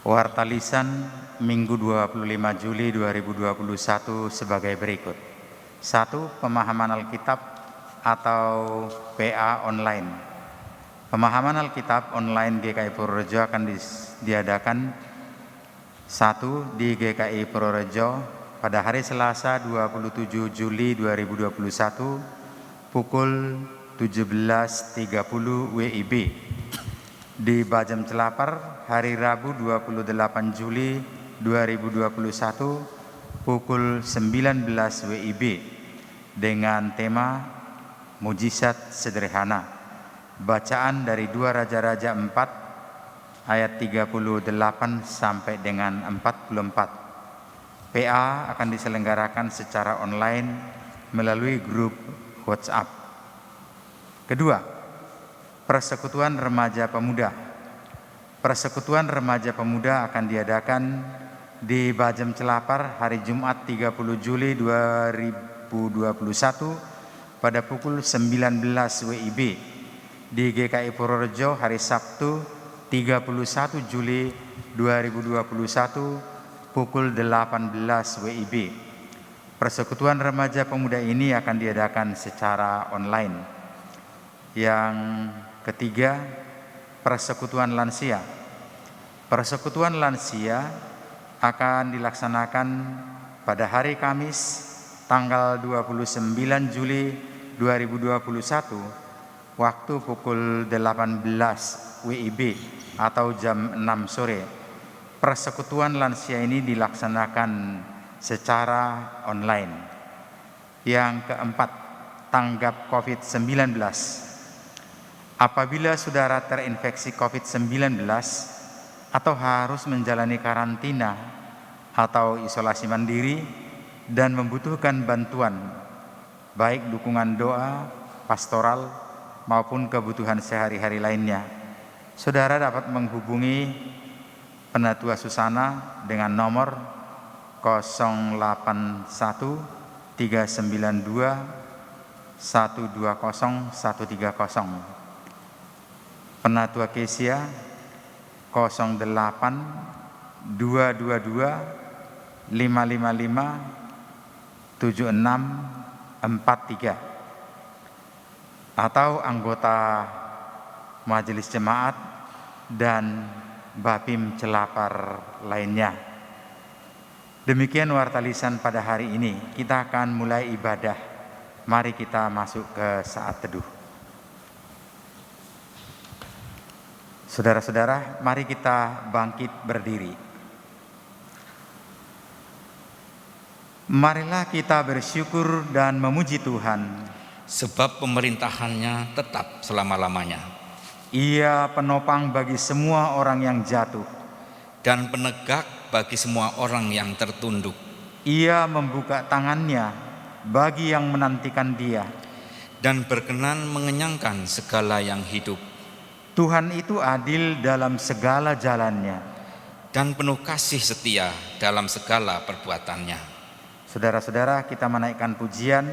Warta Lisan Minggu 25 Juli 2021 sebagai berikut. 1. Pemahaman Alkitab atau PA online. Pemahaman Alkitab online GKI Purworejo akan diadakan 1. Di GKI Purworejo pada hari Selasa 27 Juli 2021 pukul 17.30 WIB. Di Bajem Celapar hari Rabu 28 Juli 2021 pukul 19 WIB dengan tema Mujizat Sederhana. Bacaan dari 2 Raja-Raja 4 ayat 38 sampai dengan 44. PA akan diselenggarakan secara online melalui grup WhatsApp. Kedua, Persekutuan Remaja Pemuda. Persekutuan Remaja Pemuda akan diadakan di Bajem Celapar hari Jumat 30 Juli 2021 pada pukul 19 WIB. Di GKI Purworejo hari Sabtu 31 Juli 2021 pukul 18 WIB. Persekutuan Remaja Pemuda ini akan diadakan secara online. Yang ketiga, Persekutuan Lansia. Persekutuan Lansia akan dilaksanakan pada hari Kamis tanggal 29 Juli 2021 waktu pukul 18 WIB atau jam 6 sore. Persekutuan Lansia ini dilaksanakan secara online. Yang keempat, tanggap COVID-19. Apabila saudara terinfeksi COVID-19 atau harus menjalani karantina atau isolasi mandiri dan membutuhkan bantuan, baik dukungan doa, pastoral, maupun kebutuhan sehari-hari lainnya, saudara dapat menghubungi Penatua Susana dengan nomor 081 392 120 130. Penatua Kesia 08 222 555 7643 atau anggota Majelis Jemaat dan Bapim Celapar lainnya. Demikian warta lisan pada hari ini. Kita akan mulai ibadah. Mari kita masuk ke saat teduh. Saudara-saudara, mari kita bangkit berdiri. Marilah kita bersyukur dan memuji Tuhan, sebab pemerintahannya tetap selama-lamanya. Ia penopang bagi semua orang yang jatuh dan penegak bagi semua orang yang tertunduk. Ia membuka tangannya bagi yang menantikan Dia dan berkenan mengenyangkan segala yang hidup. Tuhan itu adil dalam segala jalannya dan penuh kasih setia dalam segala perbuatannya. Saudara-saudara, kita menaikkan pujian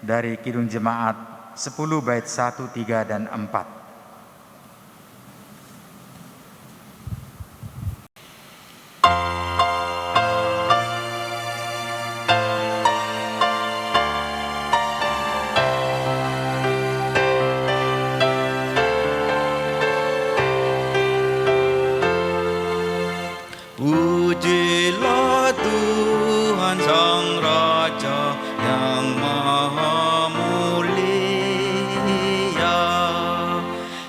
dari Kidung Jemaat 10 bait 1, 3, dan 4. Pujilah Tuhan Sang Raja yang Maha Mulia,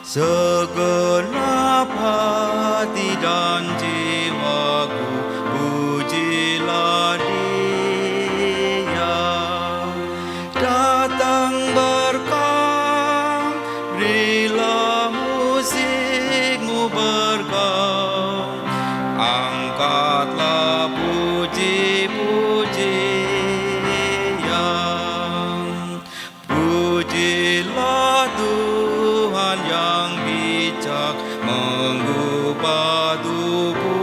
segenap hati dan jiwaku pujilah Dia. Datang berkah, berilah musikmu bergaung, angkatlah puji-pujian. Pujilah Tuhan yang bijak mengubah tubuh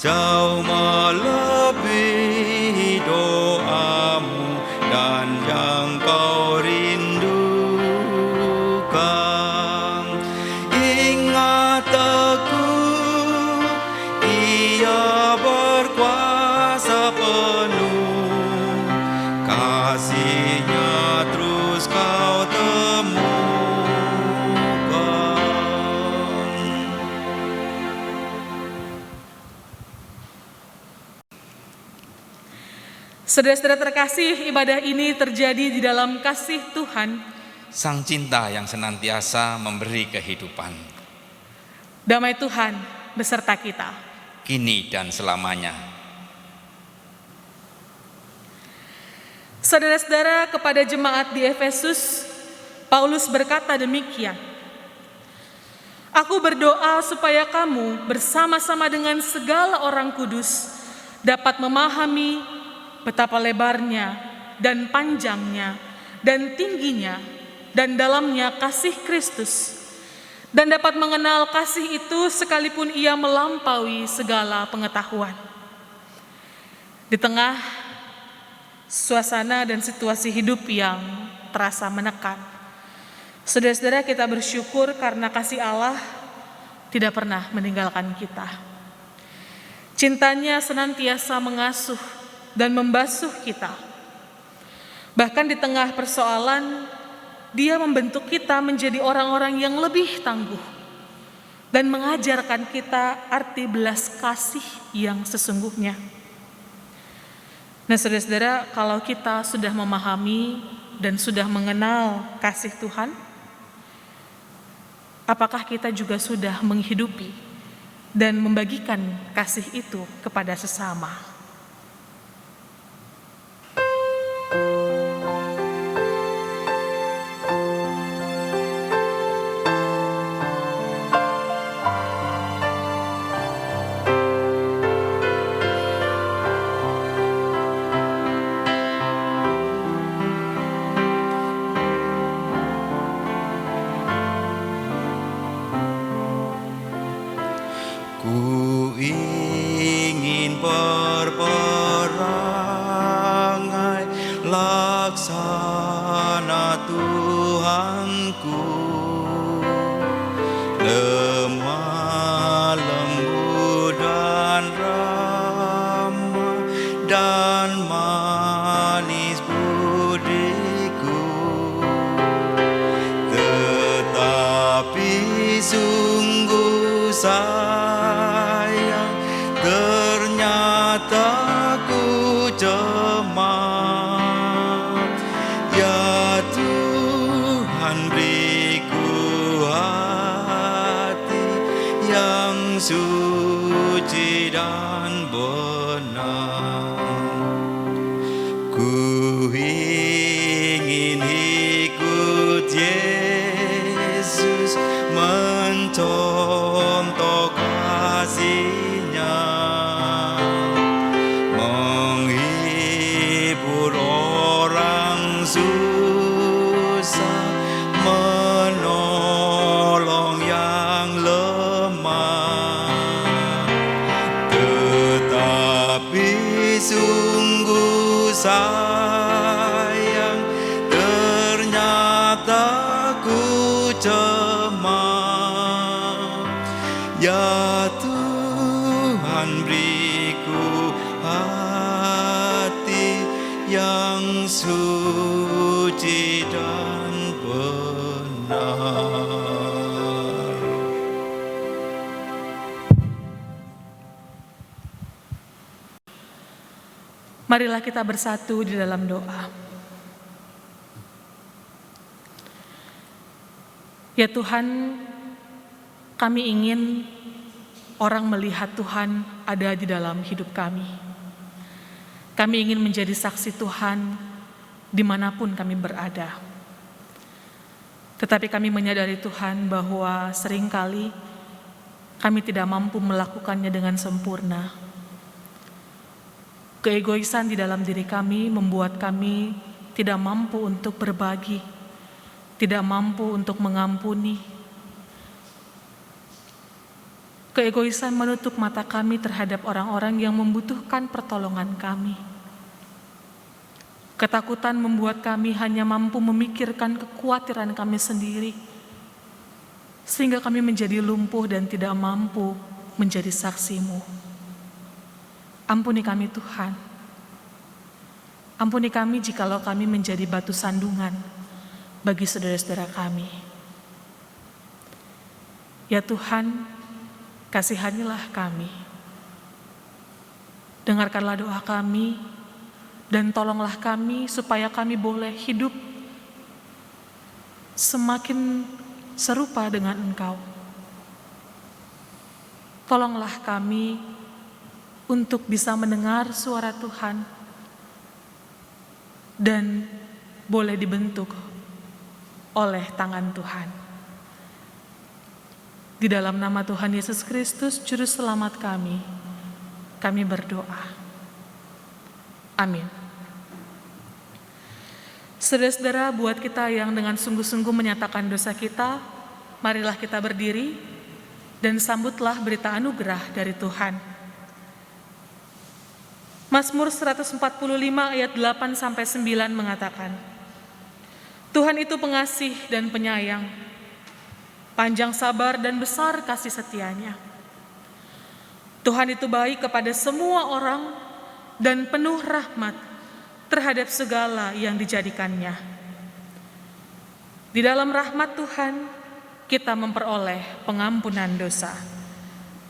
jauh melebihi doamu dan yang kau rindukan. Ingat teguh, Ia berkuasa penuh, kasih-Nya terus kau temukan. Saudara-saudara terkasih, ibadah ini terjadi di dalam kasih Tuhan, Sang Cinta yang senantiasa memberi kehidupan, damai Tuhan beserta kita. kini dan selamanya. Saudara-saudara, kepada jemaat di Efesus, Paulus berkata demikian, "Aku berdoa supaya kamu bersama-sama dengan segala orang kudus dapat memahami betapa lebarnya dan panjangnya dan tingginya dan dalamnya kasih Kristus, dan dapat mengenal kasih itu sekalipun ia melampaui segala pengetahuan." Di tengah suasana dan situasi hidup yang terasa menekan, saudara-saudara, kita bersyukur karena kasih Allah tidak pernah meninggalkan kita. Cintanya senantiasa mengasuh dan membasuh kita. Bahkan di tengah persoalan, Dia membentuk kita menjadi orang-orang yang lebih tangguh dan mengajarkan kita arti belas kasih yang sesungguhnya. Nah, saudara-saudara, kalau kita sudah memahami dan sudah mengenal kasih Tuhan, apakah kita juga sudah menghidupi dan membagikan kasih itu kepada sesama? Ku ingin berperangai laksana Tuhanku, lemah lembut dan ramah dan manis budiku, tetapi sungguh sayang, ternyata ku cemam. Ya Tuhan, beriku hati yang suci dan benar. Ku ingin ikut Yesus, mencontoh kasih-Nya, menghibur orang susah, menolong yang lemah. Tetapi sungguh sayang, ternyata ku cemam. Ya Tuhan, beriku hati yang suci dan benar. Marilah kita bersatu di dalam doa. Ya Tuhan, kami ingin orang melihat Tuhan ada di dalam hidup kami. Kami ingin menjadi saksi Tuhan dimanapun kami berada. Tetapi kami menyadari Tuhan bahwa seringkali kami tidak mampu melakukannya dengan sempurna. Keegoisan di dalam diri kami membuat kami tidak mampu untuk berbagi, tidak mampu untuk mengampuni. Keegoisan menutup mata kami terhadap orang-orang yang membutuhkan pertolongan kami. Ketakutan membuat kami hanya mampu memikirkan kekhawatiran kami sendiri, sehingga kami menjadi lumpuh dan tidak mampu menjadi saksi-Mu. Ampuni kami Tuhan. Ampuni kami jikalau kami menjadi batu sandungan bagi saudara-saudara kami. Ya Tuhan, kasihanilah kami. Dengarkanlah doa kami dan tolonglah kami supaya kami boleh hidup semakin serupa dengan Engkau. Tolonglah kami untuk bisa mendengar suara Tuhan dan boleh dibentuk oleh tangan Tuhan. Di dalam nama Tuhan Yesus Kristus, Juru Selamat kami berdoa. Amin. Saudara-saudara, buat kita yang dengan sungguh-sungguh menyatakan dosa kita, marilah kita berdiri dan sambutlah berita anugerah dari Tuhan. Mazmur 145 ayat 8-9 mengatakan, Tuhan itu pengasih dan penyayang, panjang sabar dan besar kasih setianya. Tuhan itu baik kepada semua orang dan penuh rahmat terhadap segala yang dijadikannya. Di dalam rahmat Tuhan, kita memperoleh pengampunan dosa.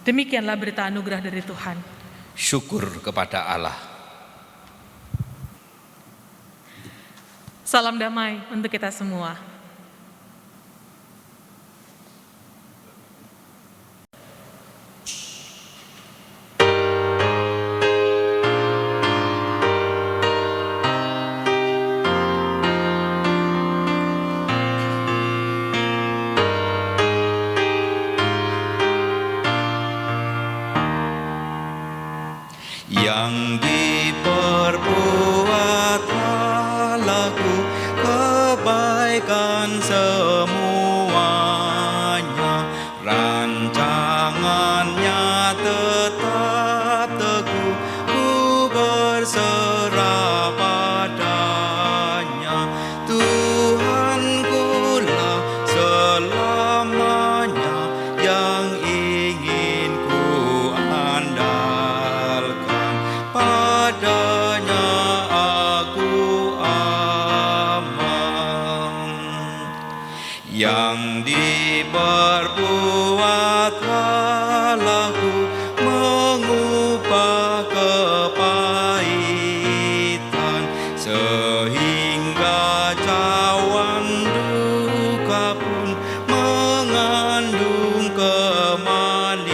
Demikianlah berita anugerah dari Tuhan. Syukur kepada Allah. Salam damai untuk kita semua. Yang diperbuat Allahku kebaikan semuanya, rancangannya tetap teguh, ku berserah padanya. Tuhanku lah selamanya yang ingin ku andalkan, padanya aku aman. Yang diperbuat Allahku mengubah kepahitan, sehingga cawan duka pun mengandung kemanisan,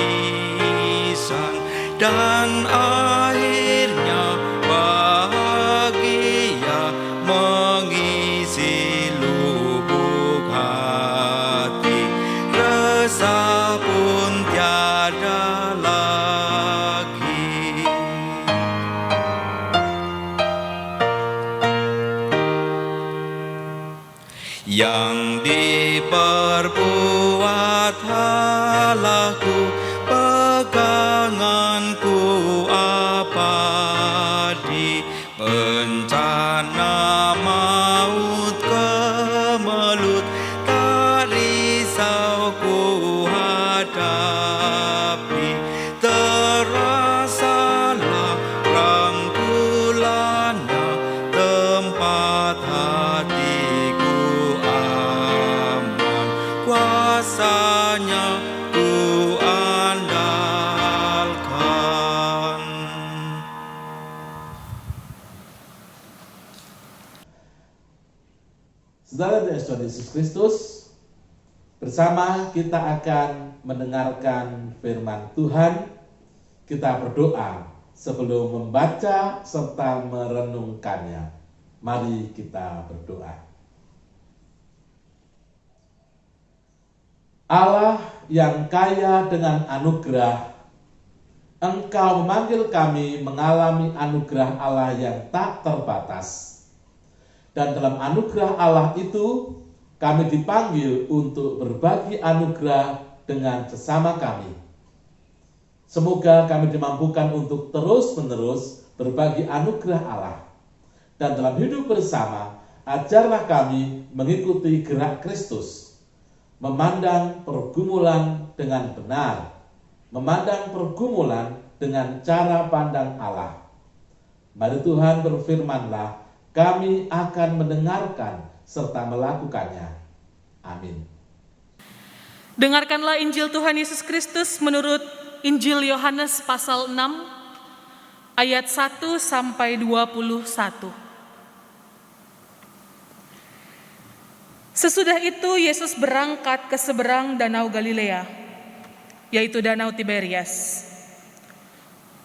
dan akhirnya bahagia mengisi lubuk hati, resah pun tiada lagi. Yang diperbuat Allahku, peganganku abadi, bencana maut kemelut tak risau ku hadapi. Terasalah rangkulannya, tempat hatiku aman, kuasanya ku andalkan. Saudara dan saudara Yesus Kristus, bersama kita akan mendengarkan firman Tuhan. Kita berdoa sebelum membaca serta merenungkannya. Mari kita berdoa. Allah yang kaya dengan anugerah, Engkau memanggil kami mengalami anugerah Allah yang tak terbatas. Dan dalam anugerah Allah itu, kami dipanggil untuk berbagi anugerah dengan sesama kami. Semoga kami dimampukan untuk terus-menerus berbagi anugerah Allah. Dan dalam hidup bersama, ajarlah kami mengikuti gerak Kristus, memandang pergumulan dengan benar, memandang pergumulan dengan cara pandang Allah. Mari Tuhan berfirman-Lah, kami akan mendengarkan serta melakukannya. Amin. Dengarkanlah Injil Tuhan Yesus Kristus menurut Injil Yohanes pasal 6 ayat 1 sampai 21. Sesudah itu Yesus berangkat ke seberang Danau Galilea, yaitu Danau Tiberias.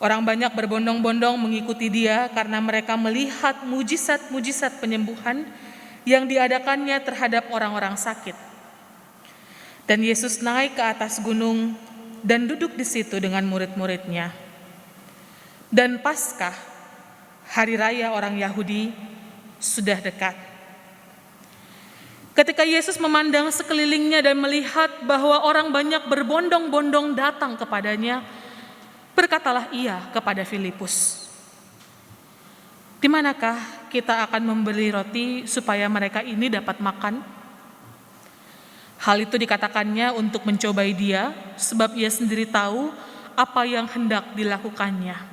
Orang banyak berbondong-bondong mengikuti Dia karena mereka melihat mujizat-mujizat penyembuhan yang diadakannya terhadap orang-orang sakit. Dan Yesus naik ke atas gunung dan duduk di situ dengan murid-muridnya. Dan Paskah, hari raya orang Yahudi, sudah dekat. Ketika Yesus memandang sekelilingnya dan melihat bahwa orang banyak berbondong-bondong datang kepadanya, berkatalah Ia kepada Filipus, "Di manakah kita akan membeli roti supaya mereka ini dapat makan?" Hal itu dikatakannya untuk mencobai Dia, sebab Ia sendiri tahu apa yang hendak dilakukannya.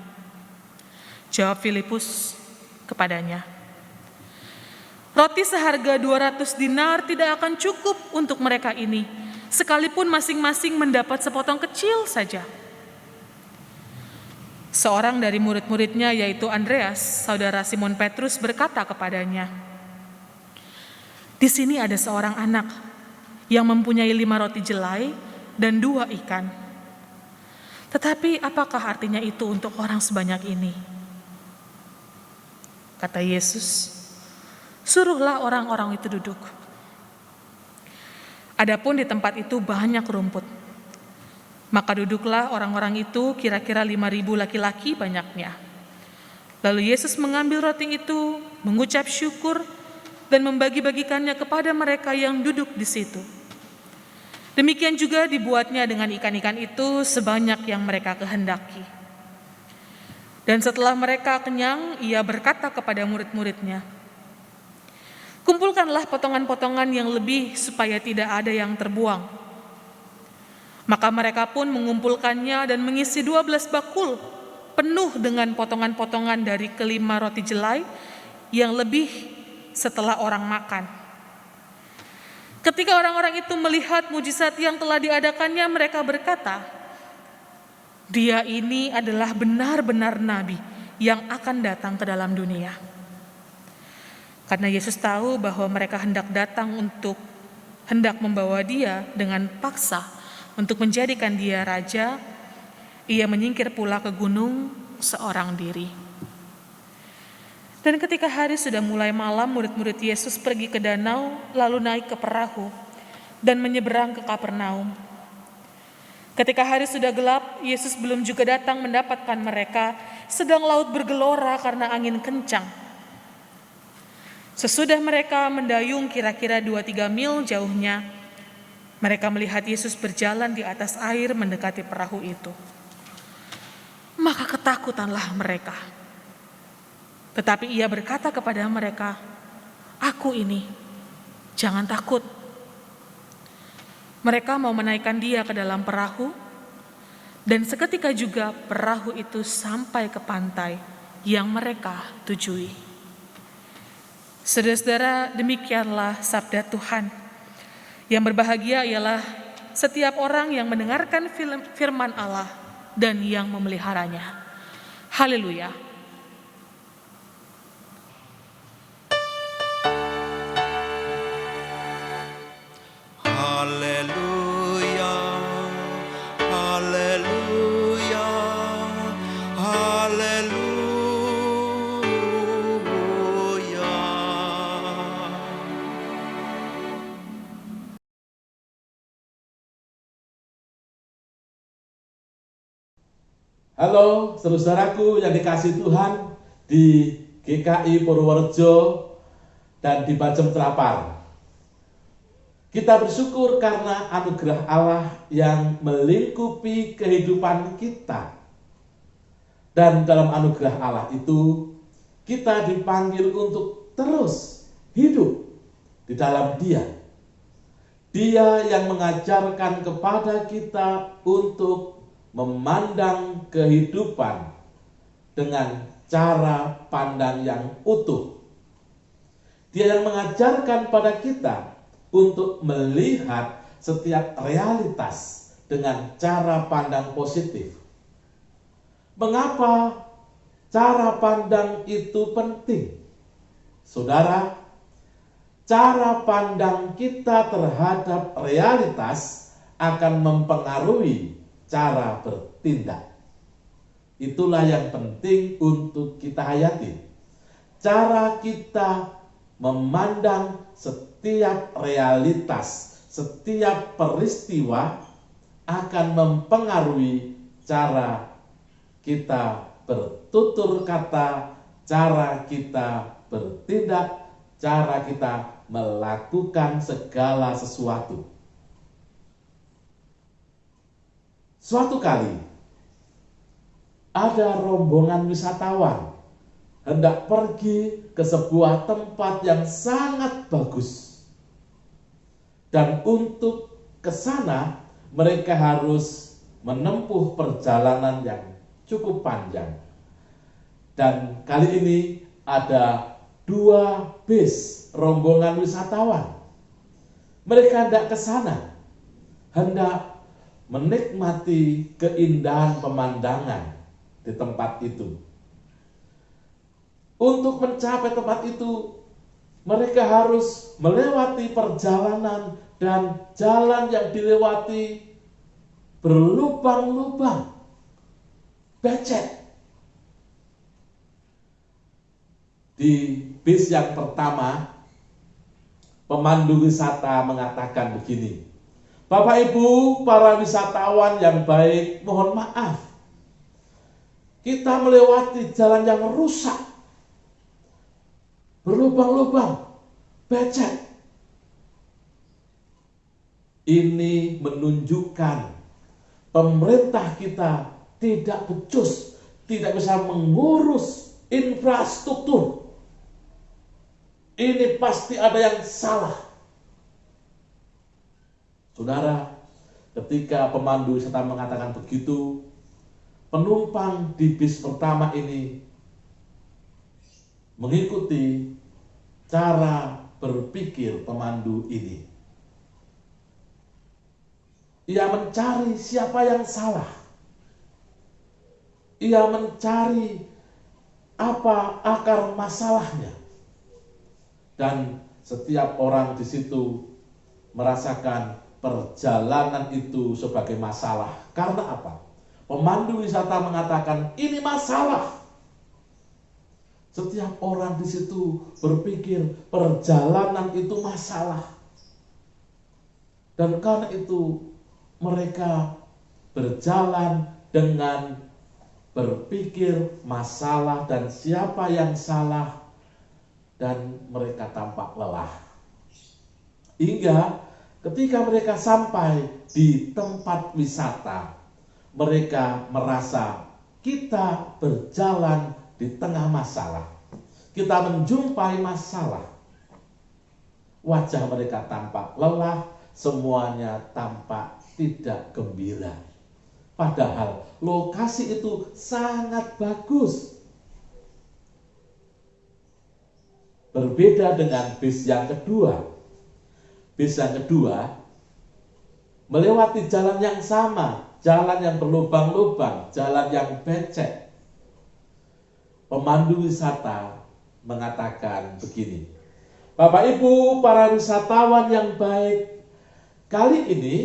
Jawab Filipus kepadanya, "Roti seharga 200 dinar tidak akan cukup untuk mereka ini, sekalipun masing-masing mendapat sepotong kecil saja." Seorang dari murid-muridnya, yaitu Andreas, saudara Simon Petrus, berkata kepadanya, "Di sini ada seorang anak yang mempunyai 5 roti jelai dan 2 ikan. Tetapi apakah artinya itu untuk orang sebanyak ini?" Kata Yesus, "Suruhlah orang-orang itu duduk." Adapun di tempat itu banyak rumput. Maka duduklah orang-orang itu, kira-kira 5.000 laki-laki banyaknya. Lalu Yesus mengambil roti itu, mengucap syukur, dan membagi-bagikannya kepada mereka yang duduk di situ. Demikian juga dibuatnya dengan ikan-ikan itu sebanyak yang mereka kehendaki. Dan setelah mereka kenyang, Ia berkata kepada murid-muridnya, "Kumpulkanlah potongan-potongan yang lebih supaya tidak ada yang terbuang." Maka mereka pun mengumpulkannya dan mengisi 12 bakul penuh dengan potongan-potongan dari ke-5 roti jelai yang lebih setelah orang makan. Ketika orang-orang itu melihat mujizat yang telah diadakannya, mereka berkata, "Dia ini adalah benar-benar nabi yang akan datang ke dalam dunia." Karena Yesus tahu bahwa mereka hendak membawa Dia dengan paksa untuk menjadikan Dia raja, Ia menyingkir pula ke gunung seorang diri. Dan ketika hari sudah mulai malam, murid-murid Yesus pergi ke danau, lalu naik ke perahu dan menyeberang ke Kapernaum. Ketika hari sudah gelap, Yesus belum juga datang mendapatkan mereka, sedang laut bergelora karena angin kencang. Sesudah mereka mendayung kira-kira 2-3 mil jauhnya, mereka melihat Yesus berjalan di atas air mendekati perahu itu. Maka ketakutanlah mereka. Tetapi Ia berkata kepada mereka, "Aku ini, jangan takut." Mereka mau menaikkan Dia ke dalam perahu, dan seketika juga perahu itu sampai ke pantai yang mereka tujui. Saudara-saudara, demikianlah sabda Tuhan. Yang berbahagia ialah setiap orang yang mendengarkan firman Allah dan yang memeliharanya. Haleluya. Haleluya, haleluya, haleluya. Halo saudaraku yang dikasihi Tuhan di GKI Purworejo dan di Bajem Terapar. Kita bersyukur karena anugerah Allah yang melingkupi kehidupan kita. Dan dalam anugerah Allah itu, kita dipanggil untuk terus hidup di dalam Dia. Dia yang mengajarkan kepada kita untuk memandang kehidupan dengan cara pandang yang utuh. Dia yang mengajarkan pada kita untuk melihat setiap realitas dengan cara pandang positif. Mengapa cara pandang itu penting? Saudara, cara pandang kita terhadap realitas akan mempengaruhi cara bertindak. Itulah yang penting untuk kita hayati. Cara kita memandang setiap realitas, setiap peristiwa akan mempengaruhi cara kita bertutur kata, cara kita bertindak, cara kita melakukan segala sesuatu. Suatu kali ada rombongan wisatawan hendak pergi ke sebuah tempat yang sangat bagus. Dan untuk ke sana mereka harus menempuh perjalanan yang cukup panjang. Dan kali ini ada 2 bis rombongan wisatawan. Mereka hendak ke sana, hendak menikmati keindahan pemandangan di tempat itu. Untuk mencapai tempat itu, mereka harus melewati perjalanan dan jalan yang dilewati berlubang-lubang, becek. Di bis yang pertama, pemandu wisata mengatakan begini, Bapak Ibu para wisatawan yang baik, mohon maaf, kita melewati jalan yang rusak, berlubang-lubang, becek. Ini menunjukkan pemerintah kita tidak becus, tidak bisa mengurus infrastruktur. Ini pasti ada yang salah. Saudara, ketika pemandu wisata mengatakan begitu, penumpang di bis pertama ini mengikuti cara berpikir pemandu ini. Ia mencari siapa yang salah. Ia mencari apa akar masalahnya. Dan setiap orang di situ merasakan perjalanan itu sebagai masalah. Karena apa? Pemandu wisata mengatakan ini masalah. Setiap orang di situ berpikir perjalanan itu masalah. Dan karena itu mereka berjalan dengan berpikir masalah dan siapa yang salah, dan mereka tampak lelah. Hingga ketika mereka sampai di tempat wisata, mereka merasa kita berjalan di tengah masalah. Kita menjumpai masalah. Wajah mereka tampak lelah, semuanya tampak tidak gembira. Padahal lokasi itu sangat bagus. Berbeda dengan bis yang kedua. Bis yang kedua melewati jalan yang sama, jalan yang berlubang-lubang, jalan yang becek. Pemandu wisata mengatakan begini, Bapak Ibu para wisatawan yang baik, kali ini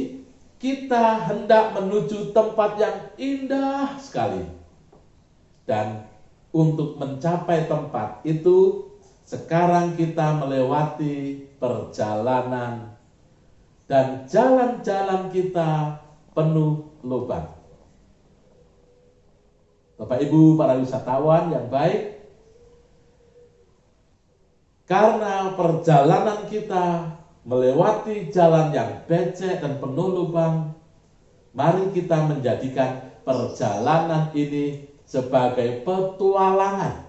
kita hendak menuju tempat yang indah sekali. Dan untuk mencapai tempat itu, sekarang kita melewati perjalanan dan jalan-jalan kita penuh lubang. Bapak Ibu para wisatawan yang baik, karena perjalanan kita melewati jalan yang becek dan penuh lubang, mari kita menjadikan perjalanan ini sebagai petualangan.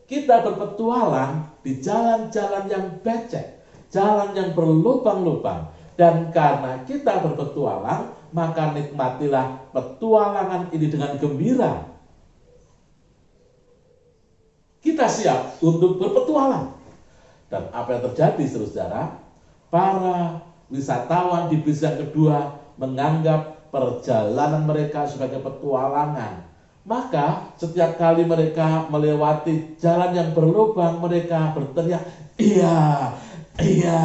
Kita berpetualang di jalan-jalan yang becek, jalan yang berlubang-lubang. Dan karena kita berpetualang, maka nikmatilah petualangan ini dengan gembira. Kita siap untuk berpetualang. Dan apa yang terjadi, saudara? Para wisatawan di bis yang kedua menganggap perjalanan mereka sebagai petualangan. Maka setiap kali mereka melewati jalan yang berlubang, mereka berteriak, iya, iya,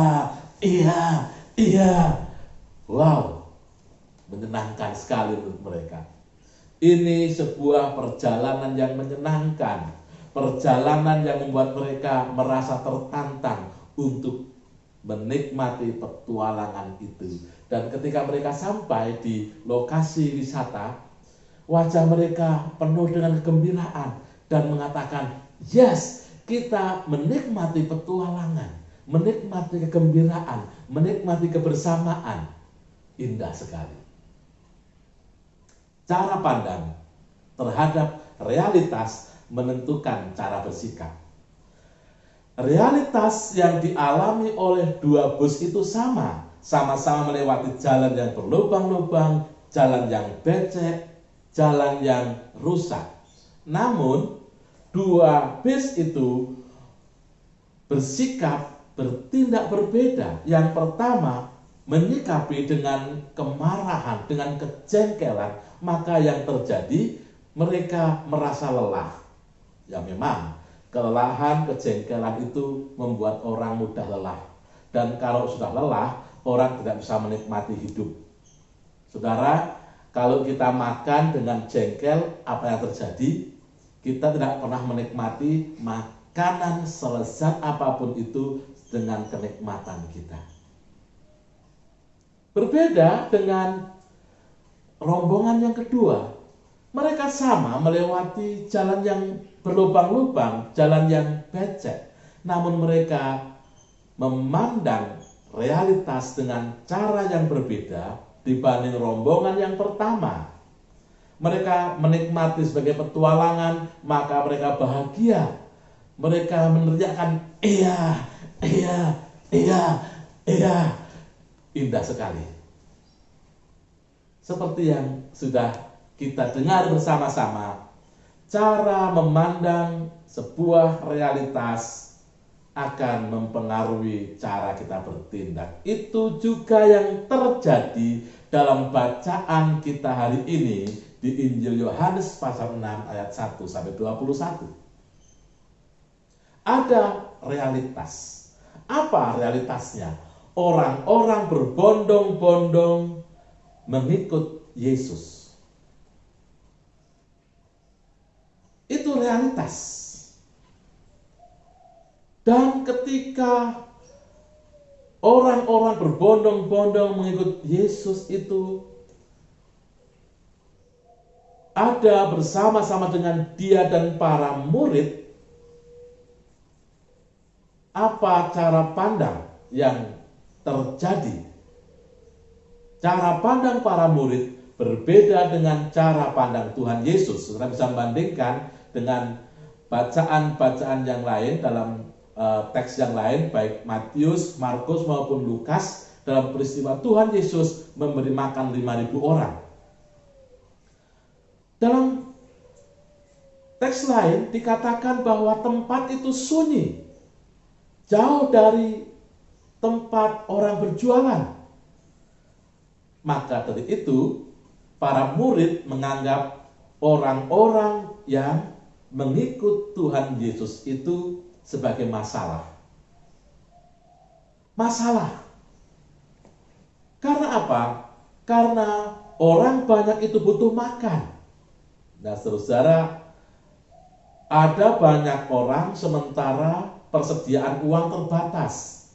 iya, iya. Wow, menyenangkan sekali untuk mereka. Ini sebuah perjalanan yang menyenangkan, perjalanan yang membuat mereka merasa tertantang untuk menikmati petualangan itu. Dan ketika mereka sampai di lokasi wisata, wajah mereka penuh dengan kegembiraan dan mengatakan, yes, kita menikmati petualangan, menikmati kegembiraan, menikmati kebersamaan. Indah sekali. Cara pandang terhadap realitas menentukan cara bersikap. Realitas yang dialami oleh dua bus itu sama-sama melewati jalan yang berlubang-lubang, jalan yang becek, jalan yang rusak. Namun, dua bis itu bertindak berbeda. Yang pertama, menyikapi dengan kemarahan, dengan kejengkelan, maka yang terjadi mereka merasa lelah. Ya memang, kelelahan, kejengkelan itu membuat orang mudah lelah. Dan kalau sudah lelah, orang tidak bisa menikmati hidup. Saudara, kalau kita makan dengan jengkel, apa yang terjadi? Kita tidak pernah menikmati makanan selezat apapun itu dengan kenikmatan kita. Berbeda dengan rombongan yang kedua. Mereka sama melewati jalan yang berlubang-lubang, jalan yang becek. Namun mereka memandang realitas dengan cara yang berbeda dibanding rombongan yang pertama. Mereka menikmati sebagai petualangan, maka mereka bahagia. Mereka meneriakkan, iya, iya, iya, iya. Indah sekali. Seperti yang sudah kita dengar bersama-sama, cara memandang sebuah realitas akan mempengaruhi cara kita bertindak. Itu juga yang terjadi dalam bacaan kita hari ini di Injil Yohanes pasal 6 ayat 1 sampai 21. Ada realitas. Apa realitasnya? Orang-orang berbondong-bondong mengikut Yesus. Itu realitas. Dan ketika orang-orang berbondong-bondong mengikut Yesus itu ada bersama-sama dengan dia dan para murid, apa cara pandang yang terjadi? Cara pandang para murid berbeda dengan cara pandang Tuhan Yesus. Saudara bisa membandingkan dengan bacaan-bacaan yang lain dalam teks yang lain, baik Matius, Markus maupun Lukas, dalam peristiwa Tuhan Yesus memberi makan 5.000 orang. Dalam teks lain dikatakan bahwa tempat itu sunyi, jauh dari tempat orang berjualan. Maka dari itu, para murid menganggap orang-orang yang mengikut Tuhan Yesus itu sebagai masalah. Masalah. Karena apa? Karena orang banyak itu butuh makan. Nah, saudara, ada banyak orang sementara persediaan uang terbatas.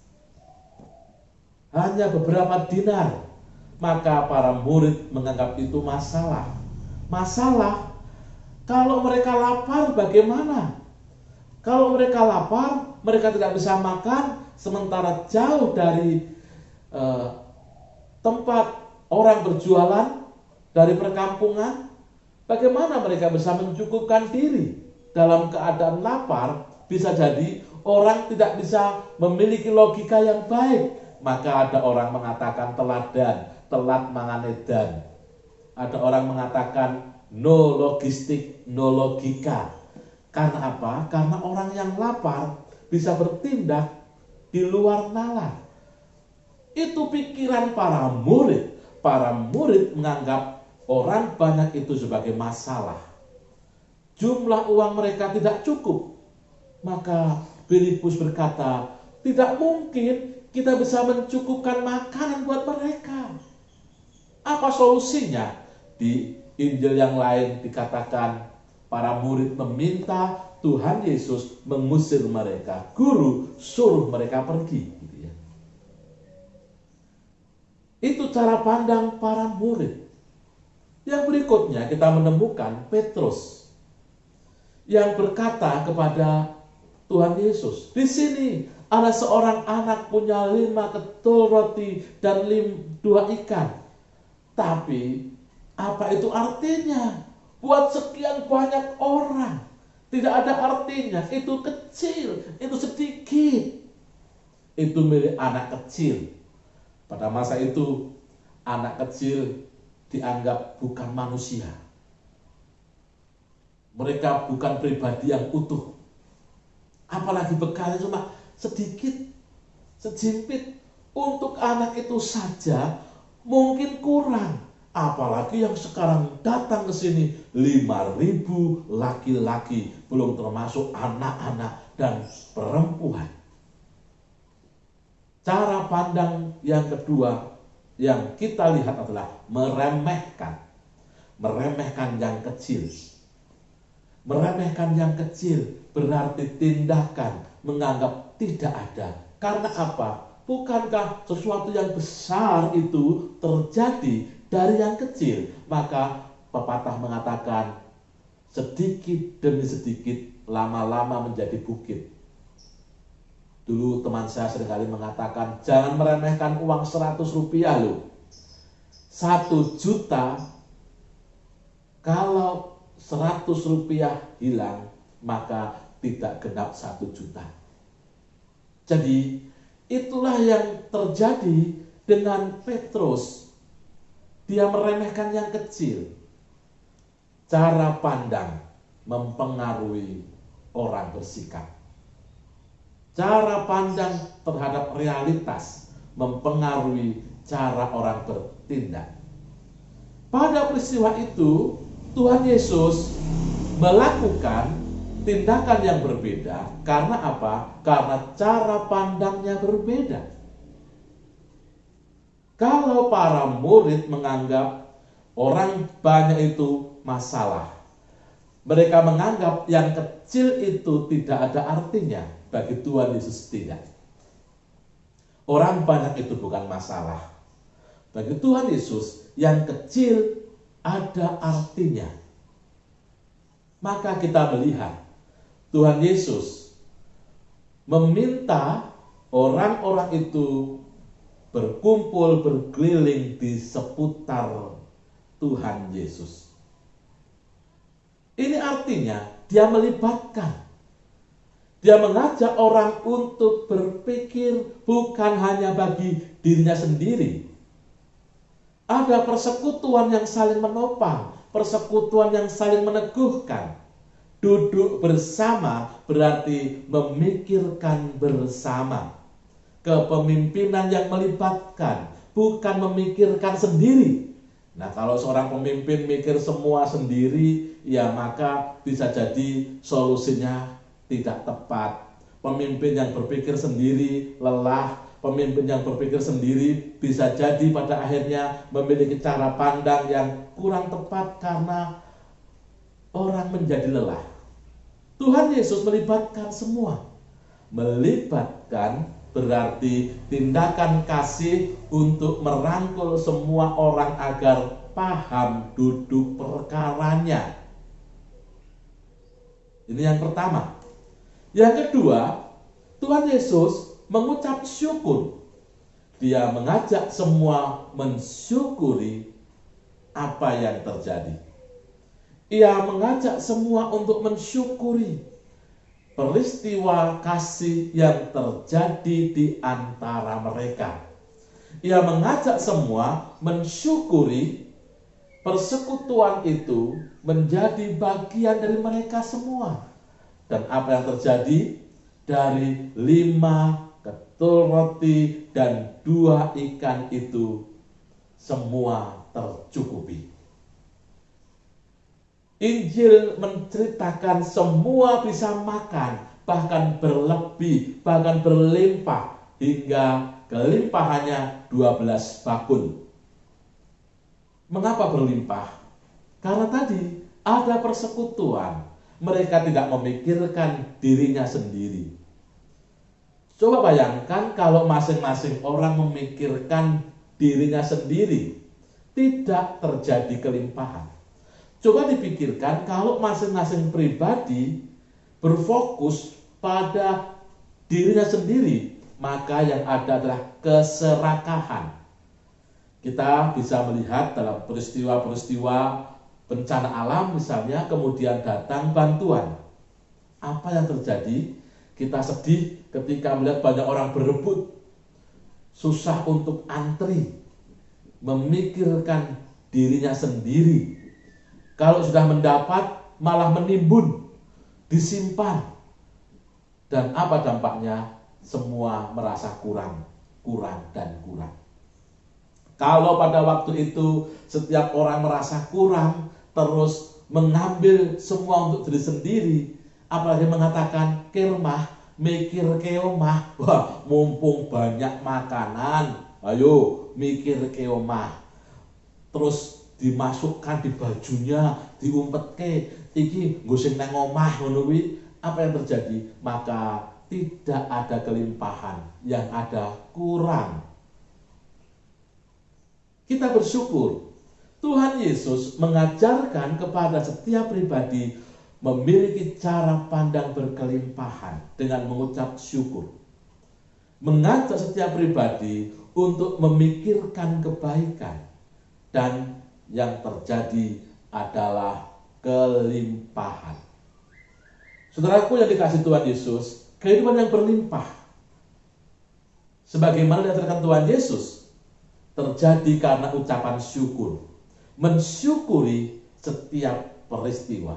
Hanya beberapa dinar. Maka para murid menganggap itu masalah. Masalah, kalau mereka lapar bagaimana? Kalau mereka lapar, mereka tidak bisa makan sementara jauh dari tempat orang berjualan, dari perkampungan. Bagaimana mereka bisa mencukupkan diri dalam keadaan lapar? Bisa jadi orang tidak bisa memiliki logika yang baik. Maka ada orang mengatakan teladan, telat mangan edan. Ada orang mengatakan no logistik, no logika. Karena apa? Karena orang yang lapar bisa bertindak di luar nalar. Itu pikiran para murid. Para murid menganggap orang banyak itu sebagai masalah. Jumlah uang mereka tidak cukup. Maka Filipus berkata, tidak mungkin kita bisa mencukupkan makanan buat mereka. Apa solusinya? Di Injil yang lain dikatakan para murid meminta Tuhan Yesus mengusir mereka. Guru suruh mereka pergi. Gitu ya. Itu cara pandang para murid. Yang berikutnya kita menemukan Petrus yang berkata kepada Tuhan Yesus, di sini ada seorang anak punya 5 ketul roti dan 2 ikan. Tapi apa itu artinya? Buat sekian banyak orang. Tidak ada artinya. Itu kecil, itu sedikit. Itu milik anak kecil. Pada masa itu anak kecil dianggap bukan manusia. Mereka bukan pribadi yang utuh. Apalagi bekalnya cuma sedikit, sejimpit. Untuk anak itu saja mungkin kurang. Apalagi yang sekarang datang ke sini 5.000 laki-laki, belum termasuk anak-anak dan perempuan. Cara pandang yang kedua yang kita lihat adalah meremehkan. Meremehkan yang kecil. Meremehkan yang kecil berarti tindakan menganggap tidak ada. Karena apa? Bukankah sesuatu yang besar itu terjadi dari yang kecil? Maka pepatah mengatakan sedikit demi sedikit lama-lama menjadi bukit. Dulu teman saya seringkali mengatakan jangan meremehkan uang 100 rupiah loh. 1 juta, kalau 100 rupiah hilang maka tidak genap 1 juta. Jadi itulah yang terjadi dengan Petrus. Dia meremehkan yang kecil. Cara pandang mempengaruhi orang bersikap. Cara pandang terhadap realitas mempengaruhi cara orang bertindak. Pada peristiwa itu, Tuhan Yesus melakukan tindakan yang berbeda. Karena apa? Karena cara pandangnya berbeda. Kalau para murid menganggap orang banyak itu masalah, mereka menganggap yang kecil itu tidak ada artinya. Bagi Tuhan Yesus tidak. Orang banyak itu bukan masalah. Bagi Tuhan Yesus yang kecil ada artinya. Maka kita melihat Tuhan Yesus meminta orang-orang itu berkumpul berkeliling di seputar Tuhan Yesus. Ini artinya dia melibatkan. Dia mengajak orang untuk berpikir bukan hanya bagi dirinya sendiri. Ada persekutuan yang saling menopang, persekutuan yang saling meneguhkan. Duduk bersama berarti memikirkan bersama. Kepemimpinan yang melibatkan, bukan memikirkan sendiri. Nah, kalau seorang pemimpin mikir semua sendiri, ya maka bisa jadi solusinya tidak tepat. Pemimpin yang berpikir sendiri lelah, pemimpin yang berpikir sendiri bisa jadi pada akhirnya memiliki cara pandang yang kurang tepat karena orang menjadi lelah. Tuhan Yesus melibatkan semua. Melibatkan berarti tindakan kasih untuk merangkul semua orang agar paham duduk perkaranya. Ini yang pertama. Yang kedua, Tuhan Yesus mengucap syukur. Dia mengajak semua mensyukuri apa yang terjadi. Ia mengajak semua untuk mensyukuri peristiwa kasih yang terjadi di antara mereka. Ia mengajak semua mensyukuri persekutuan itu menjadi bagian dari mereka semua. Dan apa yang terjadi? Dari 5 ketul roti dan 2 ikan itu semua tercukupi. Injil menceritakan semua bisa makan, bahkan berlebih, bahkan berlimpah, hingga kelimpahannya 12 bakul. Mengapa berlimpah? Karena tadi ada persekutuan. Mereka tidak memikirkan dirinya sendiri. Coba bayangkan kalau masing-masing orang memikirkan dirinya sendiri, tidak terjadi kelimpahan. Coba dipikirkan kalau masing-masing pribadi berfokus pada dirinya sendiri, maka yang ada adalah keserakahan. Kita bisa melihat dalam peristiwa-peristiwa bencana alam misalnya, kemudian datang bantuan. Apa yang terjadi? Kita sedih ketika melihat banyak orang berebut, susah untuk antri, memikirkan dirinya sendiri. Kalau sudah mendapat, malah menimbun, disimpan. Dan apa dampaknya? Semua merasa kurang. Kalau pada waktu itu setiap orang merasa kurang, terus mengambil semua untuk diri sendiri, apalagi mengatakan kermah, mikir keomah, wah mumpung banyak makanan, ayo mikir keomah. Terus dimasukkan di bajunya, diumpetke, iki nggo sing nang omah ngono kuwi. Apa yang terjadi? Maka tidak ada kelimpahan, yang ada kurang. Kita bersyukur Tuhan Yesus mengajarkan kepada setiap pribadi memiliki cara pandang berkelimpahan dengan mengucap syukur. Mengajak setiap pribadi untuk memikirkan kebaikan, dan yang terjadi adalah kelimpahan. Saudaraku yang dikasihi Tuhan Yesus, kehidupan yang berlimpah, sebagaimana diajarkan Tuhan Yesus, terjadi karena ucapan syukur. Mensyukuri setiap peristiwa.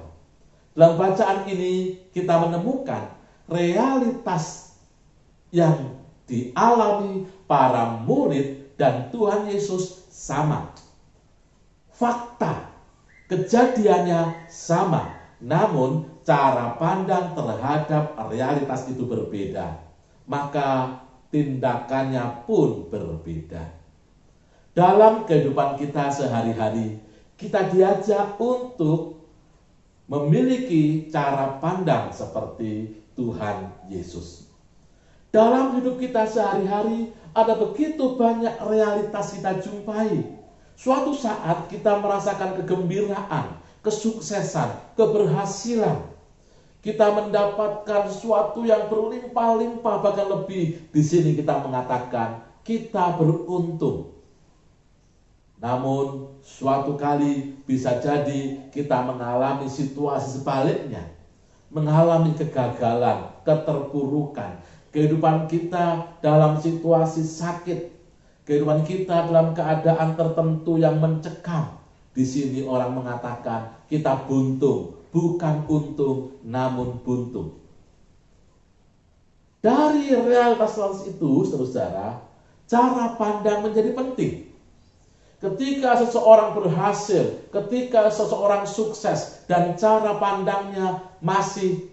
Dalam bacaan ini kita menemukan realitas yang dialami para murid dan Tuhan Yesus sama. Fakta, kejadiannya sama, namun cara pandang terhadap realitas itu berbeda. Maka tindakannya pun berbeda. Dalam kehidupan kita sehari-hari, kita diajak untuk memiliki cara pandang seperti Tuhan Yesus. Dalam hidup kita sehari-hari, ada begitu banyak realitas kita jumpai. Suatu saat kita merasakan kegembiraan, kesuksesan, keberhasilan. Kita mendapatkan sesuatu yang berlimpah-limpah, bahkan lebih. Di sini kita mengatakan kita beruntung. Namun suatu kali bisa jadi kita mengalami situasi sebaliknya. Mengalami kegagalan, keterpurukan. Kehidupan kita dalam situasi sakit. Kehidupan kita dalam keadaan tertentu yang mencekam. Di sini orang mengatakan kita buntung, bukan untung, namun buntung. Dari realitas itu, saudara, cara pandang menjadi penting. Ketika seseorang berhasil, ketika seseorang sukses, dan cara pandangnya masih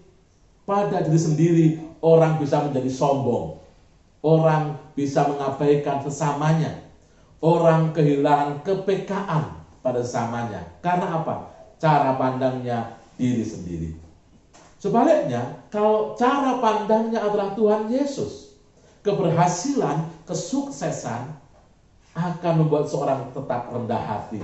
pada diri sendiri, orang bisa menjadi sombong. Orang bisa mengabaikan sesamanya. Orang kehilangan kepekaan pada sesamanya. Karena apa? Cara pandangnya diri sendiri. Sebaliknya, kalau cara pandangnya adalah Tuhan Yesus, keberhasilan, kesuksesan akan membuat seorang tetap rendah hati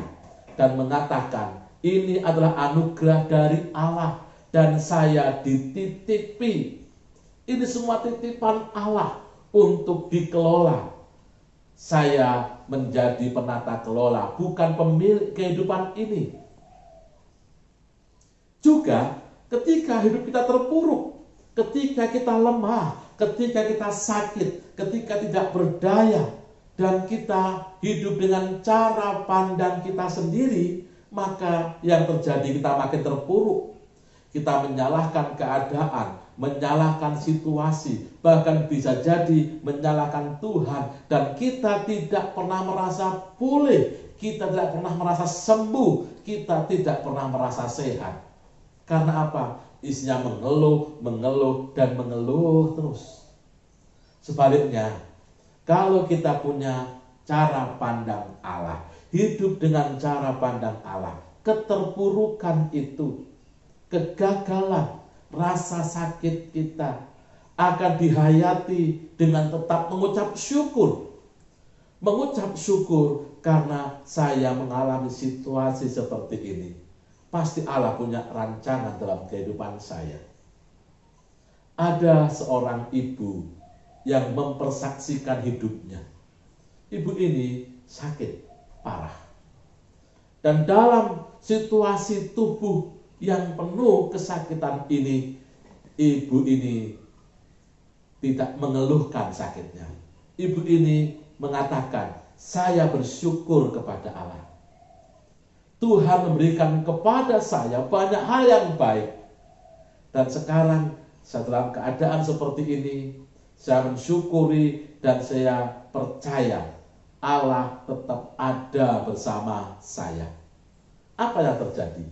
dan mengatakan, ini adalah anugerah dari Allah dan saya dititipi. Ini semua titipan Allah untuk dikelola. Saya menjadi penata kelola, bukan pemilik kehidupan ini. Juga ketika hidup kita terpuruk, ketika kita lemah, ketika kita sakit, ketika tidak berdaya, dan kita hidup dengan cara pandang kita sendiri, maka yang terjadi kita makin terpuruk. Kita menyalahkan keadaan, menyalahkan situasi, bahkan bisa jadi menyalahkan Tuhan, dan kita tidak pernah merasa pulih, kita tidak pernah merasa sembuh, kita tidak pernah merasa sehat. Karena apa? Isinya mengeluh, dan mengeluh terus. Sebaliknya, kalau kita punya cara pandang Allah, hidup dengan cara pandang Allah, keterpurukan itu, kegagalan, rasa sakit kita akan dihayati dengan tetap mengucap syukur. Mengucap syukur karena saya mengalami situasi seperti ini. Pasti Allah punya rancangan dalam kehidupan saya. Ada seorang ibu yang mempersaksikan hidupnya. Ibu ini sakit parah. Dan dalam situasi tubuh yang penuh kesakitan ini, ibu ini tidak mengeluhkan sakitnya. Ibu ini mengatakan, saya bersyukur kepada Allah. Tuhan memberikan kepada saya banyak hal yang baik. Dan sekarang setelah keadaan seperti ini, saya mensyukuri dan saya percaya Allah tetap ada bersama saya. Apa yang terjadi?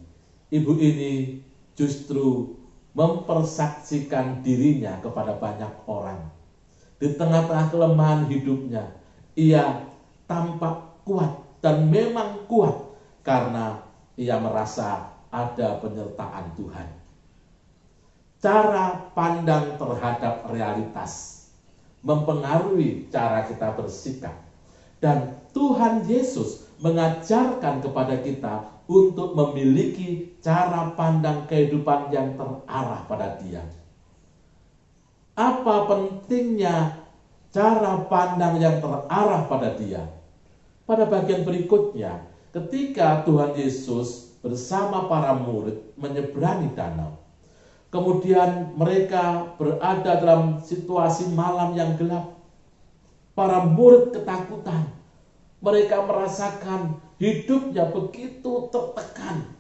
Ibu ini justru mempersaksikan dirinya kepada banyak orang. Di tengah-tengah kelemahan hidupnya, ia tampak kuat dan memang kuat karena ia merasa ada penyertaan Tuhan. Cara pandang terhadap realitas mempengaruhi cara kita bersikap. Dan Tuhan Yesus mengajarkan kepada kita untuk memiliki cara pandang kehidupan yang terarah pada Dia. Apa pentingnya cara pandang yang terarah pada Dia? Pada bagian berikutnya, ketika Tuhan Yesus bersama para murid menyeberangi danau, kemudian mereka berada dalam situasi malam yang gelap. Para murid ketakutan. Mereka merasakan hidupnya begitu tertekan.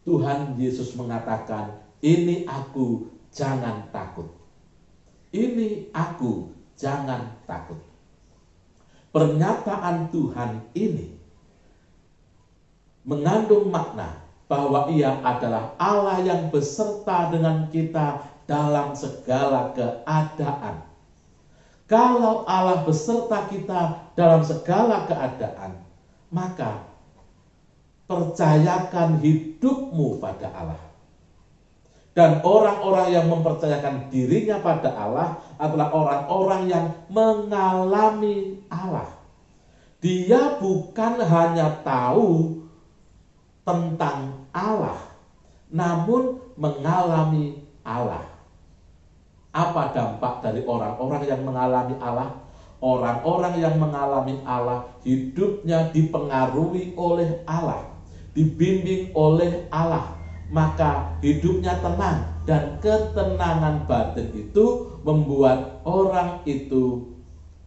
Tuhan Yesus mengatakan, ini aku, jangan takut. Ini aku, jangan takut. Pernyataan Tuhan ini mengandung makna bahwa Ia adalah Allah yang beserta dengan kita dalam segala keadaan. Kalau Allah beserta kita dalam segala keadaan, maka percayakan hidupmu pada Allah. Dan orang-orang yang mempercayakan dirinya pada Allah adalah orang-orang yang mengalami Allah. Dia bukan hanya tahu tentang Allah, namun mengalami Allah. Apa dampak dari orang-orang yang mengalami Allah? Orang-orang yang mengalami Allah hidupnya dipengaruhi oleh Allah, dibimbing oleh Allah, maka hidupnya tenang, dan ketenangan batin itu membuat orang itu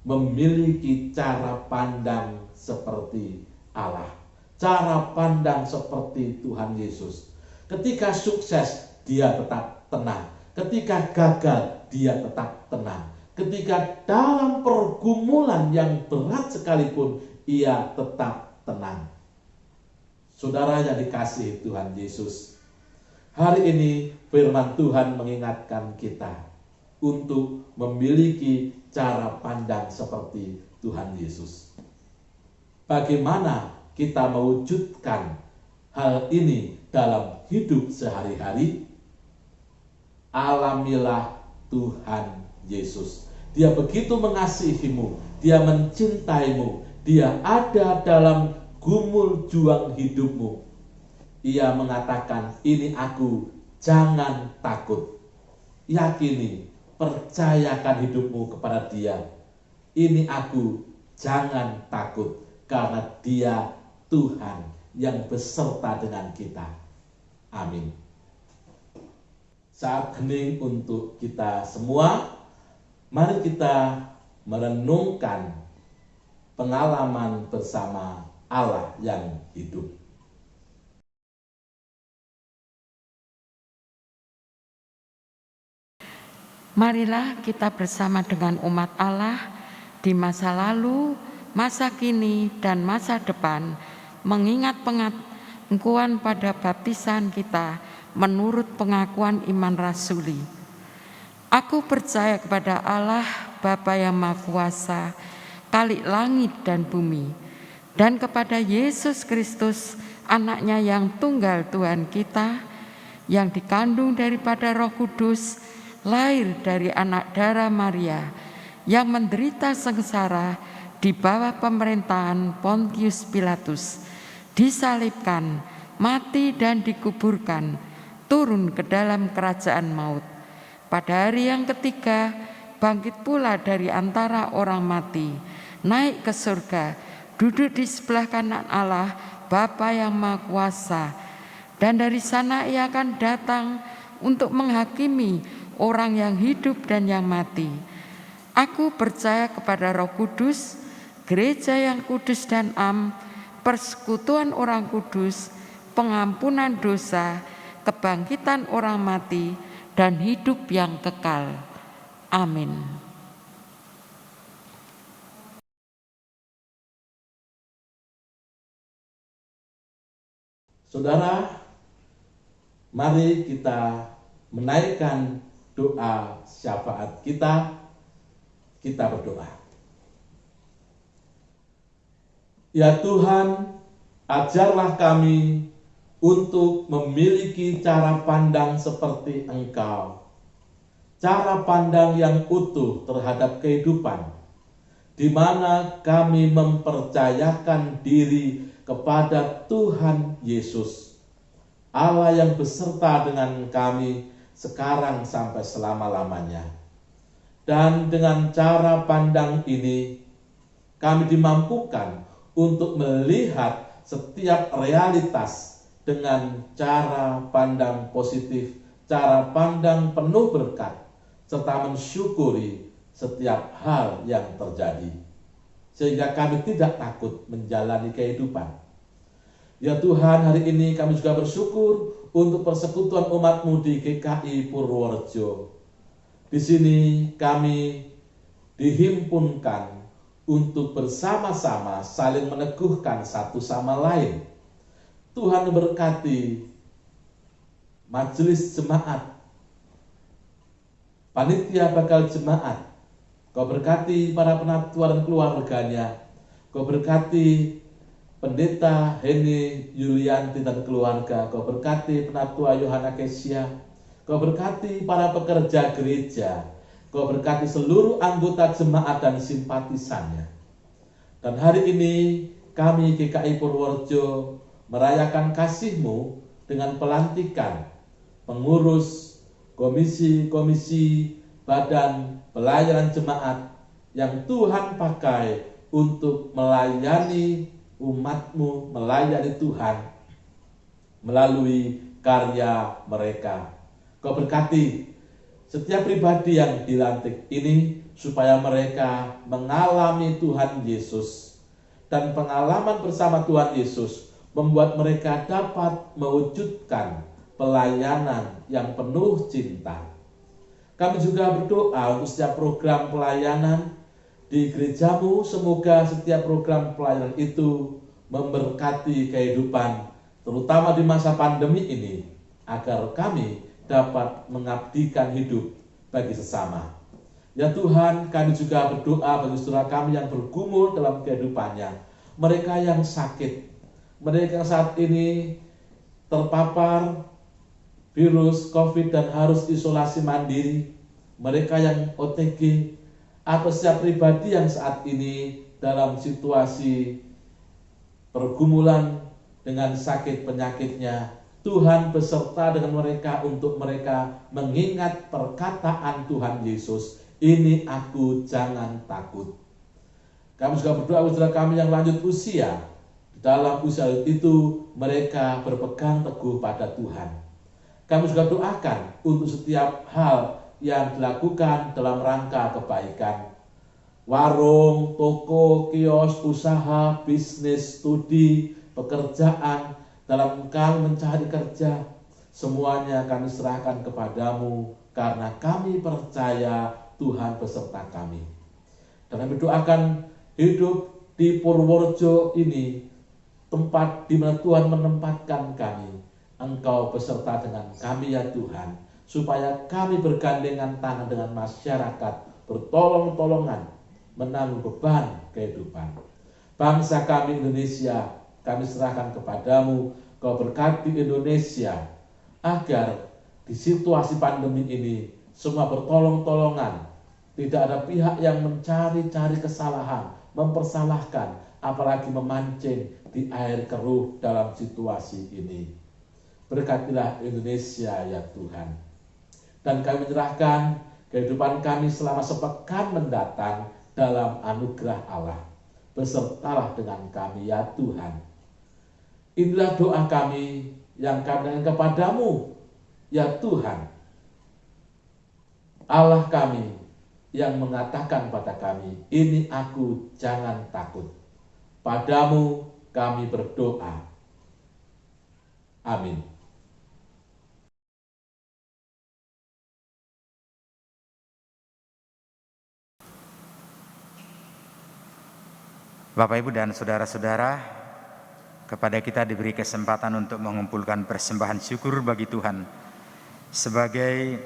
memiliki cara pandang seperti Allah, cara pandang seperti Tuhan Yesus. Ketika sukses, dia tetap tenang. Ketika gagal, dia tetap tenang. Ketika dalam pergumulan yang berat sekalipun, ia tetap tenang. Saudara yang dikasihi Tuhan Yesus, hari ini firman Tuhan mengingatkan kita untuk memiliki cara pandang seperti Tuhan Yesus. Bagaimana kita mewujudkan hal ini dalam hidup sehari-hari? Alamilah Tuhan Yesus. Dia begitu mengasihimu, Dia mencintaimu, Dia ada dalam gumul juang hidupmu. Ia mengatakan, ini aku, jangan takut. Yakini, percayakan hidupmu kepada Dia. Ini aku, jangan takut, karena Dia Tuhan yang beserta dengan kita. Amin. Saat hening untuk kita semua, mari kita merenungkan pengalaman bersama Allah yang hidup. Marilah kita bersama dengan umat Allah di masa lalu, masa kini, dan masa depan mengingat pengakuan pada baptisan kita menurut pengakuan iman rasuli. Aku percaya kepada Allah Bapa yang Maha Kuasa, Khalik langit dan bumi, dan kepada Yesus Kristus, Anaknya yang tunggal Tuhan kita, yang dikandung daripada Roh Kudus, lahir dari anak darah Maria, yang menderita sengsara di bawah pemerintahan Pontius Pilatus, disalibkan, mati dan dikuburkan, turun ke dalam kerajaan maut. Pada hari yang ketiga, bangkit pula dari antara orang mati, naik ke surga, duduk di sebelah kanan Allah, Bapa yang Maha Kuasa, dan dari sana Ia akan datang untuk menghakimi orang yang hidup dan yang mati. Aku percaya kepada Roh Kudus, gereja yang kudus dan am, persekutuan orang kudus, pengampunan dosa, kebangkitan orang mati, dan hidup yang kekal. Amin. Saudara, mari kita menaikkan doa syafaat kita. Kita berdoa. Ya Tuhan, ajarlah kami untuk memiliki cara pandang seperti Engkau. Cara pandang yang utuh terhadap kehidupan, di mana kami mempercayakan diri kepada Tuhan Yesus, Allah yang beserta dengan kami sekarang sampai selama-lamanya. Dan dengan cara pandang ini, kami dimampukan untuk melihat setiap realitas dengan cara pandang positif, cara pandang penuh berkat, serta mensyukuri setiap hal yang terjadi. Sehingga kami tidak takut menjalani kehidupan. Ya Tuhan, hari ini kami juga bersyukur untuk persekutuan umat-Mu di GKI Purworejo. Di sini kami dihimpunkan untuk bersama-sama saling meneguhkan satu sama lain. Tuhan memberkati majelis jemaat, panitia bakal jemaat. Kau berkati para penatua dan keluarganya. Kau berkati Pendeta Heni Yulianti dan keluarga. Kau berkati Penatua Yohana Kesia. Kau berkati para pekerja gereja. Kau berkati seluruh anggota jemaat dan simpatisannya. Dan hari ini kami GKI Purworejo merayakan kasih-Mu dengan pelantikan pengurus komisi-komisi badan pelayanan jemaat yang Tuhan pakai untuk melayani umat-Mu, melayani Tuhan melalui karya mereka. Kau berkati setiap pribadi yang dilantik ini supaya mereka mengalami Tuhan Yesus, dan pengalaman bersama Tuhan Yesus membuat mereka dapat mewujudkan pelayanan yang penuh cinta. Kami juga berdoa untuk setiap program pelayanan di gereja-Mu. Semoga setiap program pelayanan itu memberkati kehidupan, terutama di masa pandemi ini, agar kami dapat mengabdikan hidup bagi sesama. Ya Tuhan, kami juga berdoa bagi saudara kami yang bergumul dalam kehidupannya, mereka yang sakit, mereka yang saat ini terpapar virus COVID dan harus isolasi mandiri, mereka yang OTG, atau setiap pribadi yang saat ini dalam situasi pergumulan dengan sakit penyakitnya. Tuhan beserta dengan mereka untuk mereka mengingat perkataan Tuhan Yesus, ini aku, jangan takut. Kami juga berdoa saudara kami yang lanjut usia. Dalam usia itu mereka berpegang teguh pada Tuhan. Kami juga doakan untuk setiap hal yang dilakukan dalam rangka kebaikan. Warung, toko, kios, usaha, bisnis, studi, pekerjaan, dalam kami mencari kerja, semuanya kami serahkan kepadamu karena kami percaya Tuhan beserta kami. Dan kami doakan hidup di Purworejo ini, tempat di mana Tuhan menempatkan kami. Engkau beserta dengan kami ya Tuhan, supaya kami bergandengan tangan dengan masyarakat, bertolong-tolongan, menanggung beban kehidupan. Bangsa kami Indonesia, kami serahkan kepadamu. Kau berkati Indonesia agar di situasi pandemi ini semua bertolong-tolongan. Tidak ada pihak yang mencari-cari kesalahan, mempersalahkan, apalagi memancing di air keruh dalam situasi ini. Berkatilah Indonesia ya Tuhan. Dan kami menyerahkan kehidupan kami selama sepekan mendatang dalam anugerah Allah. Besertalah dengan kami ya Tuhan. Inilah doa kami yang kami kepadamu ya Tuhan. Allah kami yang mengatakan pada kami, ini aku, jangan takut. Padamu kami berdoa. Amin. Bapak, Ibu, dan saudara-saudara, kepada kita diberi kesempatan untuk mengumpulkan persembahan syukur bagi Tuhan sebagai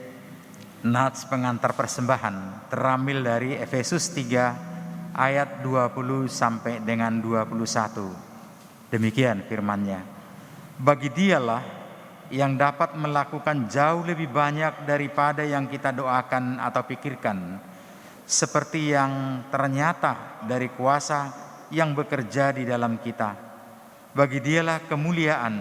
nats pengantar persembahan terambil dari Efesus 3 ayat 20 sampai dengan 21. Demikian firman-Nya. Bagi Dialah yang dapat melakukan jauh lebih banyak daripada yang kita doakan atau pikirkan, seperti yang ternyata dari kuasa yang bekerja di dalam kita. Bagi Dialah kemuliaan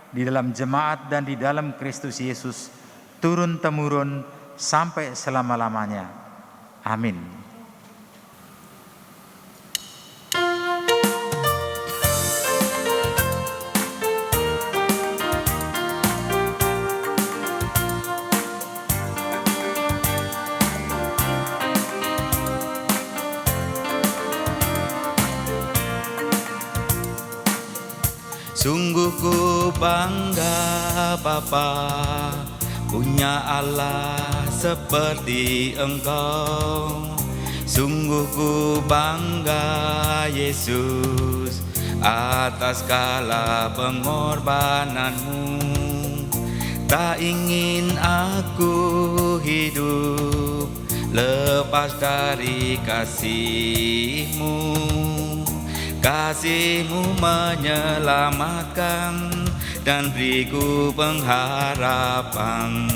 di dalam jemaat dan di dalam Kristus Yesus, turun-temurun sampai selama-lamanya. Amin. Sungguh ku bangga Bapa, punya Allah seperti Engkau. Sungguh ku bangga Yesus atas segala pengorbananmu. Tak ingin aku hidup lepas dari kasih-Mu. Kasih-Mu menyelamatkan dan beriku pengharapan.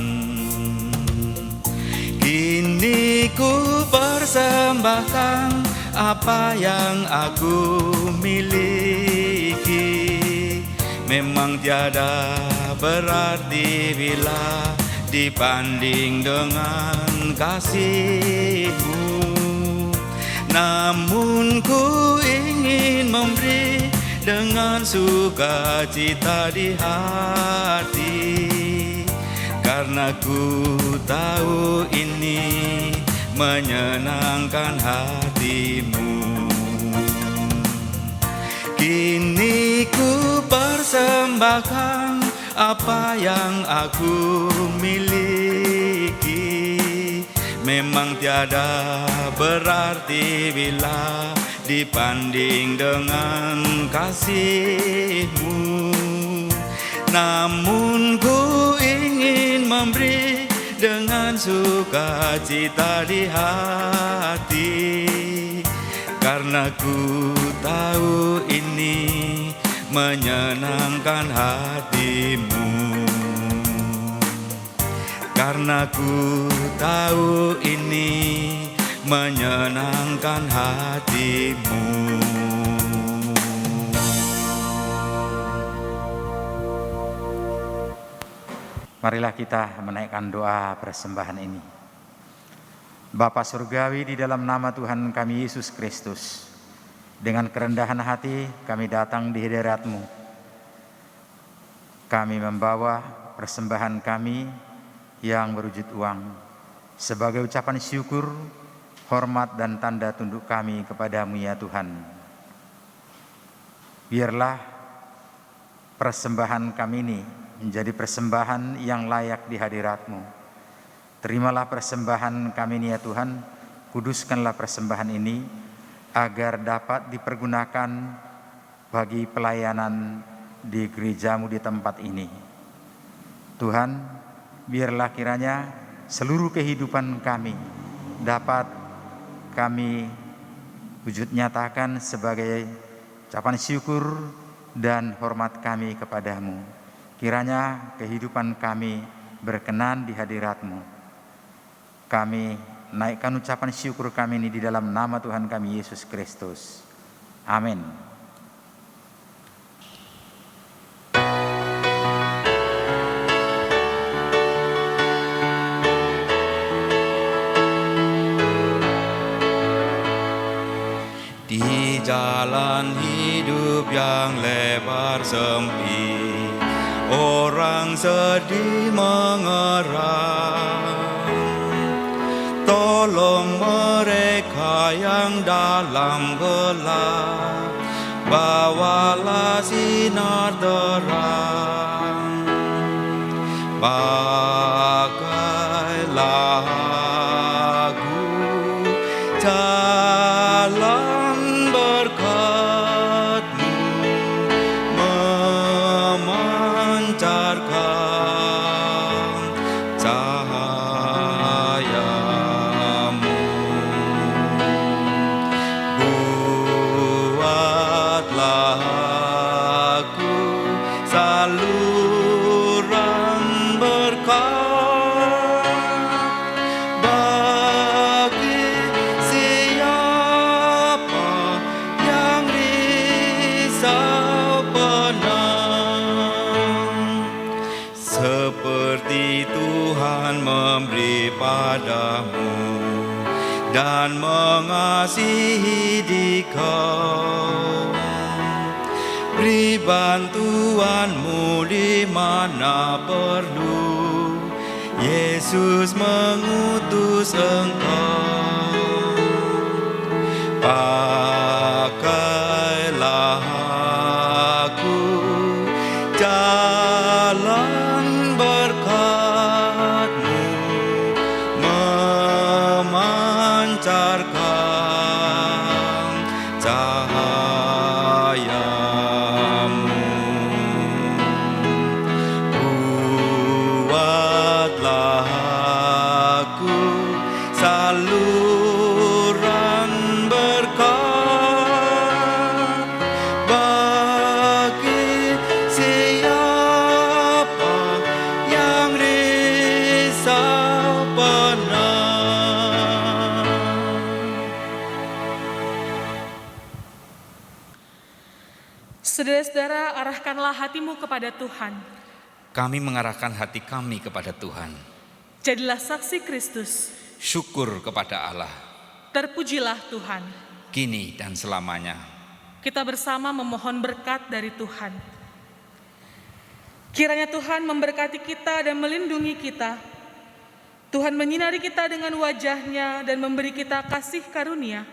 Kini ku persembahkan apa yang aku miliki. Memang tiada berarti bila dibanding dengan kasih-Mu. Namun ku ingin memberi dengan sukacita di hati, karena ku tahu ini menyenangkan hati-Mu. Kini ku persembahkan apa yang aku miliki. Memang tiada berarti bila dibanding dengan kasih-Mu. Namun ku ingin memberi dengan sukacita di hati, karena ku tahu ini menyenangkan hati-Mu. Karena ku tahu ini menyenangkan hati-Mu. Marilah kita menaikkan doa persembahan ini. Bapa Surgawi, di dalam nama Tuhan kami Yesus Kristus, dengan kerendahan hati kami datang di hadirat-Mu. Kami membawa persembahan kami yang berwujud uang sebagai ucapan syukur, hormat dan tanda tunduk kami kepada-Mu ya Tuhan. Biarlah persembahan kami ini menjadi persembahan yang layak di hadirat-Mu. Terimalah persembahan kami ini ya Tuhan, kuduskanlah persembahan ini agar dapat dipergunakan bagi pelayanan di gereja-Mu di tempat ini. Tuhan, biarlah kiranya seluruh kehidupan kami dapat kami wujud nyatakan sebagai ucapan syukur dan hormat kami kepadamu. Kiranya kehidupan kami berkenan di hadirat-Mu. Kami naikkan ucapan syukur kami ini di dalam nama Tuhan kami Yesus Kristus. Amin. Di jalan hidup yang lebar sempit, orang sedih mengerang. Tolong mereka yang dalam gelap, bawalah sinar terang. Pakailah aku jalan berkat-Mu, memancarkan cahaya-Mu. Buatlah aku saluran berkat bagi siapa yang risau penang. Seperti Tuhan memberi padamu dan mengasihi dikau, beri bantuan-Mu di mana perlu. Yesus mengutus Engkau. Pakailah aku jalan berkat-Mu, memancarkan cahaya-Mu. Buatlah aku saluran berkat bagi siapa yang risau penang. Saudara-saudara, arahkanlah hatimu kepada Tuhan. Kami mengarahkan hati kami kepada Tuhan. Jadilah saksi Kristus. Syukur kepada Allah, Terpujilah Tuhan. kini dan selamanya. Kita bersama memohon berkat dari Tuhan. Kiranya Tuhan memberkati kita dan melindungi kita. Tuhan menyinari kita dengan wajah-Nya dan memberi kita kasih karunia.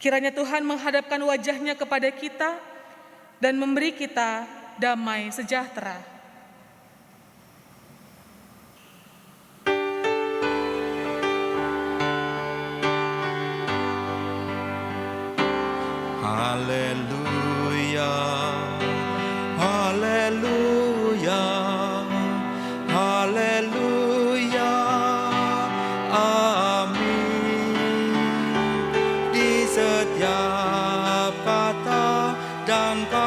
Kiranya Tuhan menghadapkan wajah-Nya kepada kita dan memberi kita damai sejahtera. Haleluya, haleluya, haleluya, amin. Di setiap kata dan kata